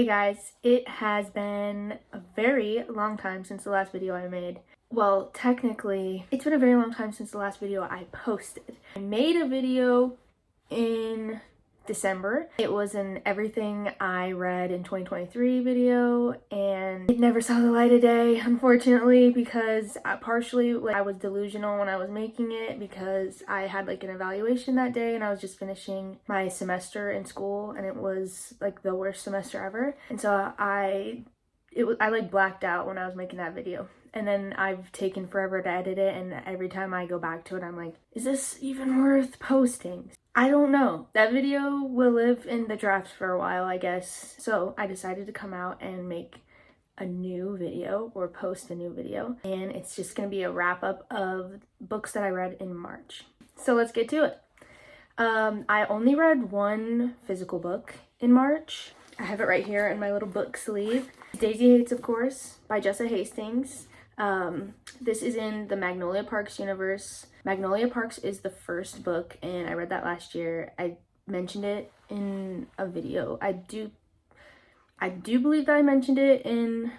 Hey guys, it has been a very long time since the last video I made. Well, technically, it's been a very long time since the last video I posted. I made a video in December. It was an everything I read in 2023 video, and it never saw the light of day, unfortunately, because partially I was delusional when I was making it because I had like an evaluation that day and I was just finishing my semester in school and it was like the worst semester ever. And so I like blacked out when I was making that video. And then I've taken forever to edit it, and every time I go back to it, I'm like, is this even worth posting? I don't know. That video will live in the drafts for a while, I guess. So I decided to come out and make a new video or post a new video. And it's just gonna be a wrap up of books that I read in March. So let's get to it. I only read one physical book in March. I have it right here in my little book sleeve. Daisy Hates, of course, by Jessa Hastings. This is in the Magnolia Parks universe. Magnolia Parks is the first book, and I read that last year. I mentioned it in a video. I do believe that I mentioned it in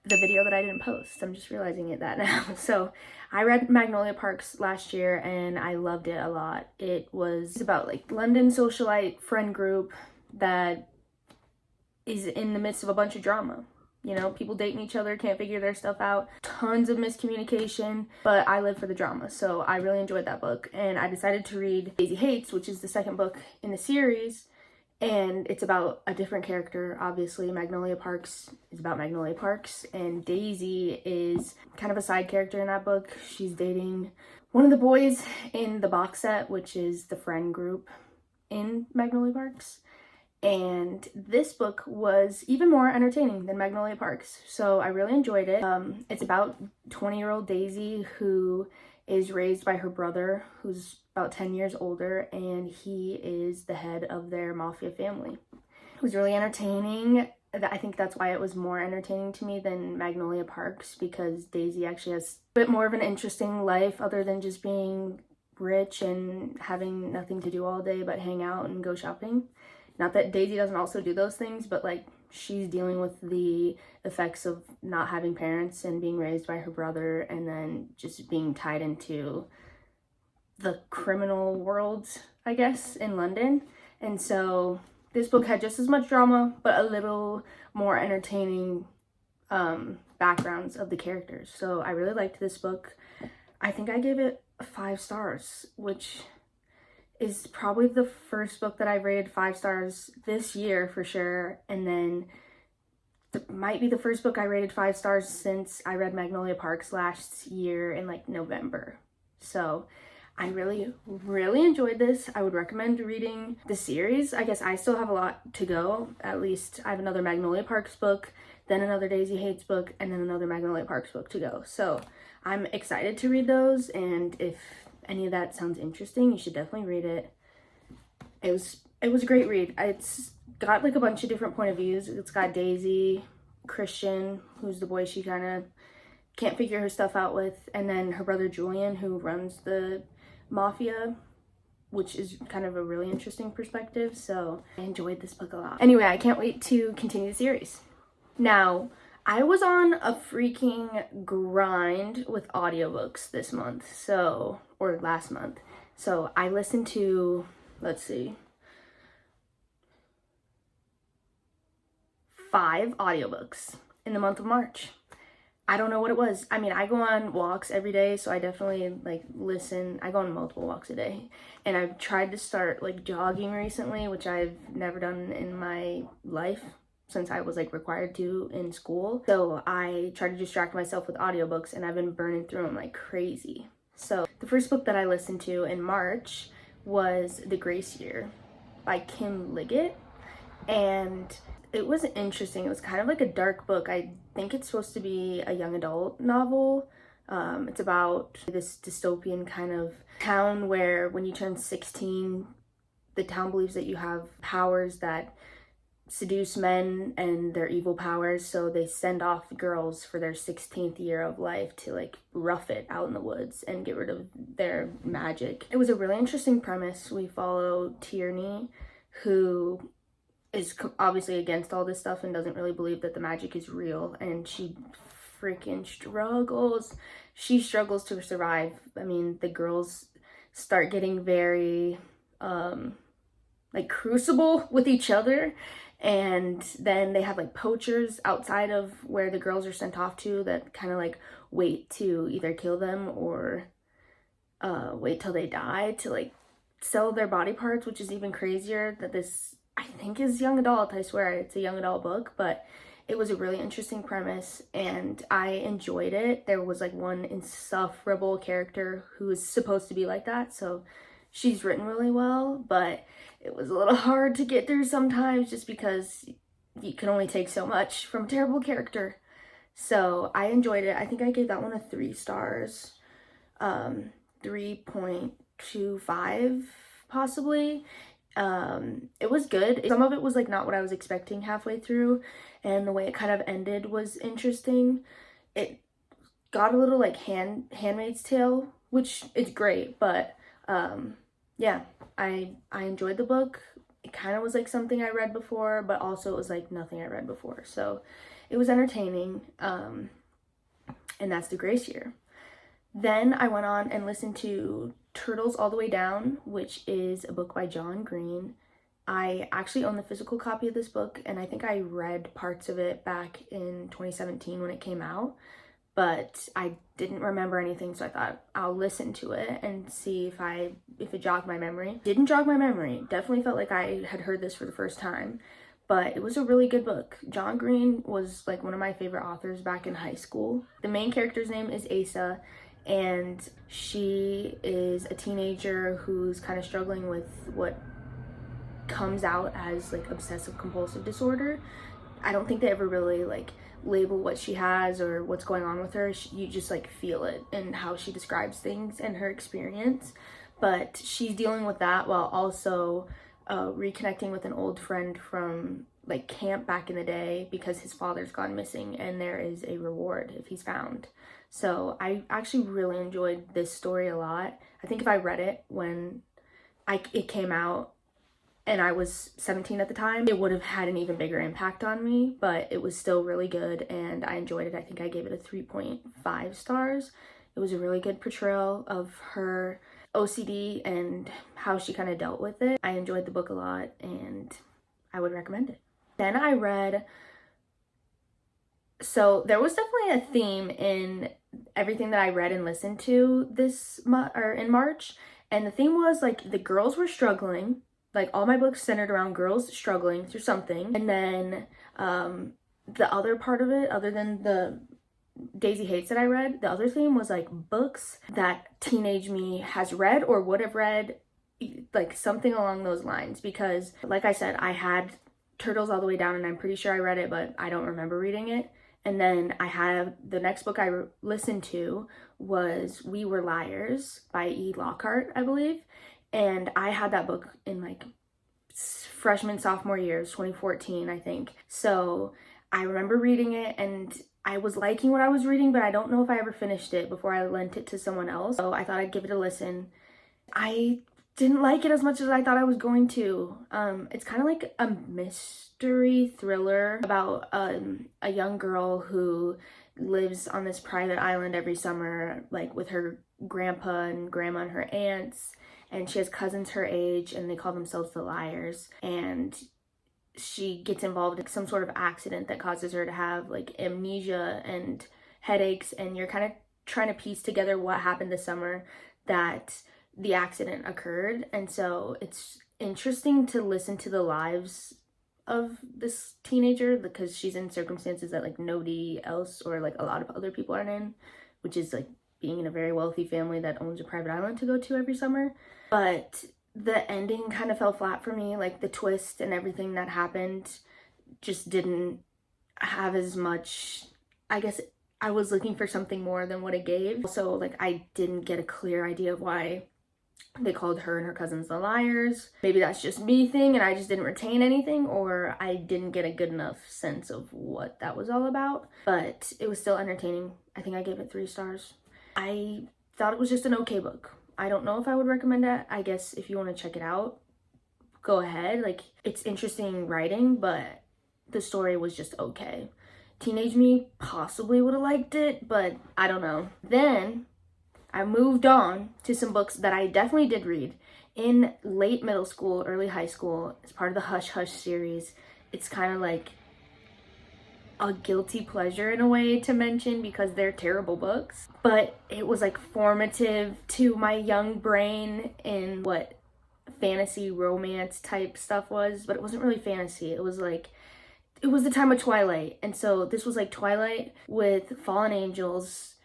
the video that I didn't post. I'm just realizing that now. So I read Magnolia Parks last year and I loved it a lot. It was about like London socialite friend group that is in the midst of a bunch of drama. You know, people dating each other, can't figure their stuff out, tons of miscommunication, but I live for the drama, so I really enjoyed that book. And I decided to read Daisy Hates, which is the second book in the series, and it's about a different character. Obviously, Magnolia Parks is about Magnolia Parks, and Daisy is kind of a side character in that book. She's dating one of the boys in the box set, which is the friend group in Magnolia Parks. And this book was even more entertaining than Magnolia Parks, so I really enjoyed it. It's about 20-year-old Daisy, who is raised by her brother, who's about 10 years older, and he is the head of their mafia family. It was really entertaining. I think that's why it was more entertaining to me than Magnolia Parks, because Daisy actually has a bit more of an interesting life other than just being rich and having nothing to do all day but hang out and go shopping. Not that Daisy doesn't also do those things, but like she's dealing with the effects of not having parents and being raised by her brother, and then just being tied into the criminal world, I guess, in London. And so this book had just as much drama, but a little more entertaining backgrounds of the characters. So I really liked this book. I think I gave it 5 stars, which is probably the first book that I've rated 5 stars this year for sure, and then it might be the first book I rated 5 stars since I read Magnolia Parks last year in like November. So I really enjoyed this. I would recommend reading the series. I guess I still have a lot to go. At least I have another Magnolia Parks book, then another Daisy Hates book, and then another Magnolia Parks book to go. So I'm excited to read those, and if any of that sounds interesting, you should definitely read it. It was a great read. It's got like a bunch of different point of views. It's got Daisy, Christian, who's the boy she kind of can't figure her stuff out with, and then her brother Julian, who runs the mafia, which is kind of a really interesting perspective. So I enjoyed this book a lot. Anyway, I can't wait to continue the series. Now, I was on a freaking grind with audiobooks this month, or last month. So I listened to, let's see, 5 audiobooks in the month of March. I don't know what it was. I mean, I go on walks every day, so I definitely like listen. I go on multiple walks a day, and I've tried to start like jogging recently, which I've never done in my life since I was like required to in school. So I try to distract myself with audiobooks, and I've been burning through them like crazy. So the first book that I listened to in March was The Grace Year by Kim Liggett, and it was interesting. It was kind of like a dark book. I think it's supposed to be a young adult novel. It's about this dystopian kind of town where when you turn 16, the town believes that you have powers that seduce men and their evil powers, so they send off girls for their 16th year of life to like rough it out in the woods and get rid of their magic. It was a really interesting premise. We follow Tierney, who is obviously against all this stuff and doesn't really believe that the magic is real, and she freaking struggles. She struggles to survive. I mean, the girls start getting very like crucible with each other, and then they have like poachers outside of where the girls are sent off to that kind of like wait to either kill them or wait till they die to like sell their body parts, which is even crazier. That this, I think, is young adult. I swear it's a young adult book, but it was a really interesting premise and I enjoyed it. There was like one insufferable character who is supposed to be like that, so she's written really well, but it was a little hard to get through sometimes just because you can only take so much from a terrible character. So I enjoyed it. I think I gave that one a 3 stars. 3.25 possibly. It was good. Some of it was like not what I was expecting halfway through, and the way it kind of ended was interesting. It got a little like Handmaid's Tale, which is great, but yeah, I enjoyed the book. It kind of was like something I read before, but also it was like nothing I read before, so it was entertaining. And that's The Grace Year. Then I went on and listened to Turtles All the Way Down, which is a book by John Green. I actually own the physical copy of this book, and I think I read parts of it back in 2017 when it came out, but I didn't remember anything, so I thought I'll listen to it and see if it jogged my memory. Didn't jog my memory. Definitely felt like I had heard this for the first time, but it was a really good book. John Green was like one of my favorite authors back in high school. The main character's name is Asa, and she is a teenager who's kind of struggling with what comes out as like obsessive compulsive disorder. I don't think they ever really like label what she has or what's going on with her. You just like feel it in how she describes things and her experience, but she's dealing with that while also reconnecting with an old friend from like camp back in the day because his father's gone missing and there is a reward if he's found. So I actually really enjoyed this story a lot. I think if I read it when it came out and I was 17 at the time, it would have had an even bigger impact on me, but it was still really good and I enjoyed it. I think I gave it a 3.5 stars. It was a really good portrayal of her OCD and how she kind of dealt with it. I enjoyed the book a lot and I would recommend it. Then I read, so there was definitely a theme in everything that I read and listened to in March, and the theme was like the girls were struggling. Like all my books centered around girls struggling through something, and then the other part of it, other than the Daisy Hates that I read, the other theme was like books that teenage me has read or would have read, like something along those lines. Because like I said, I had Turtles All the Way Down and I'm pretty sure I read it, but I don't remember reading it. And then I had the next book I listened to was We Were Liars by E. Lockhart, I believe. And I had that book in like freshman, sophomore years, 2014, I think. So I remember reading it and I was liking what I was reading, but I don't know if I ever finished it before I lent it to someone else. So I thought I'd give it a listen. I didn't like it as much as I thought I was going to. It's kind of like a mystery thriller about a young girl who lives on this private island every summer, like with her grandpa and grandma and her aunts, and she has cousins her age and they call themselves the Liars, and she gets involved in some sort of accident that causes her to have like amnesia and headaches, and you're kind of trying to piece together what happened this summer that the accident occurred. And so it's interesting to listen to the lives of this teenager because she's in circumstances that like nobody else or like a lot of other people aren't in, which is like being in a very wealthy family that owns a private island to go to every summer. But the ending kind of fell flat for me. Like the twist and everything that happened just didn't have as much, I guess I was looking for something more than what it gave. So like I didn't get a clear idea of why they called her and her cousins the Liars. Maybe that's just me thing and I just didn't retain anything, or I didn't get a good enough sense of what that was all about. But it was still entertaining. I think I gave it 3 stars. I thought it was just an okay book. I don't know if I would recommend it. I guess if you want to check it out, go ahead. Like, it's interesting writing, but the story was just okay. Teenage me possibly would have liked it, but I don't know. Then I moved on to some books that I definitely did read in late middle school, early high school. It's part of the Hush Hush series. It's kind of like a guilty pleasure in a way to mention because they're terrible books, but it was like formative to my young brain in what fantasy romance type stuff was. But it wasn't really fantasy. It was like, it was the time of Twilight, and so this was like Twilight with fallen angels,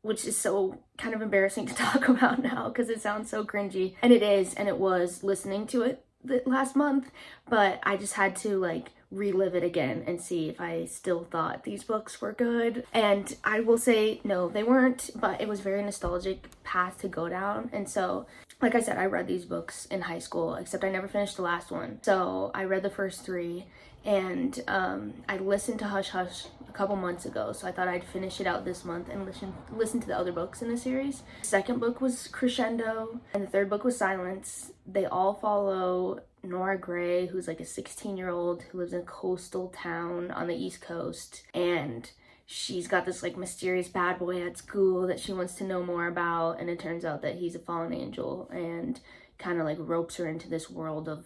which is so kind of embarrassing to talk about now because it sounds so cringy, and it is, and it was listening to it last month, but I just had to like relive it again and see if I still thought these books were good. And I will say no, they weren't, but it was very nostalgic path to go down. And so, like I said, I read these books in high school, except I never finished the last one. So I read the first three, and I listened to Hush Hush a couple months ago, so I thought I'd finish it out this month and listen to the other books in the series. The second book was Crescendo, and the third book was Silence. They all follow Nora Gray, who's like a 16-year-old who lives in a coastal town on the East Coast, and she's got this like mysterious bad boy at school that she wants to know more about, and it turns out that he's a fallen angel and kind of like ropes her into this world of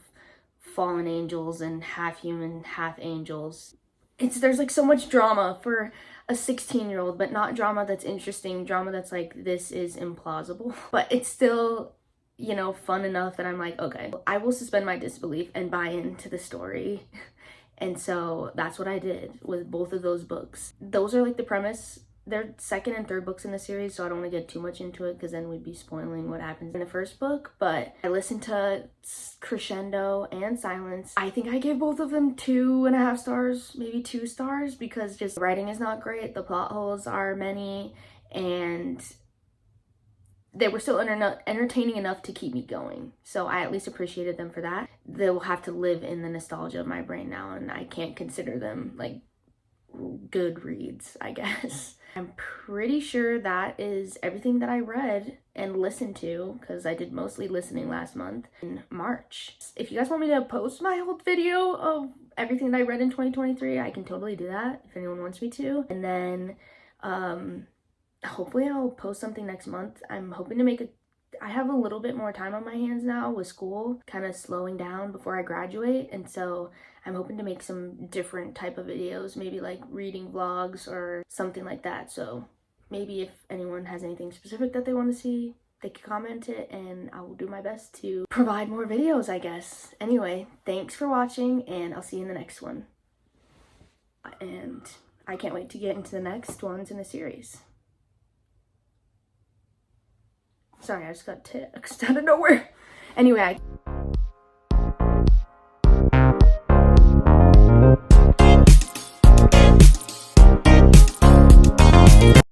fallen angels and half human, half angels. There's like so much drama for a 16-year-old, but not drama that's interesting, drama that's like, this is implausible. But it's still, you know, fun enough that I'm like, okay, I will suspend my disbelief and buy into the story. And so that's what I did with both of those books. Those are like the premise. They're second and third books in the series, so I don't want to get too much into it because then we'd be spoiling what happens in the first book. But I listened to Crescendo and Silence. I think I gave both of them 2.5 stars, maybe 2 stars, because just the writing is not great, the plot holes are many, and they were still entertaining enough to keep me going. So I at least appreciated them for that. They will have to live in the nostalgia of my brain now, and I can't consider them like good reads, I guess. I'm pretty sure that is everything that I read and listened to, because I did mostly listening last month in March. If you guys want me to post my whole video of everything that I read in 2023, I can totally do that if anyone wants me to. And then hopefully I'll post something next month. I'm hoping to I have a little bit more time on my hands now with school kind of slowing down before I graduate, and so I'm hoping to make some different type of videos, maybe like reading vlogs or something like that. So maybe if anyone has anything specific that they want to see, they can comment it and I will do my best to provide more videos, I guess. Anyway, thanks for watching, and I'll see you in the next one. And I can't wait to get into the next ones in the series. Sorry, I just got text out of nowhere. Anyway,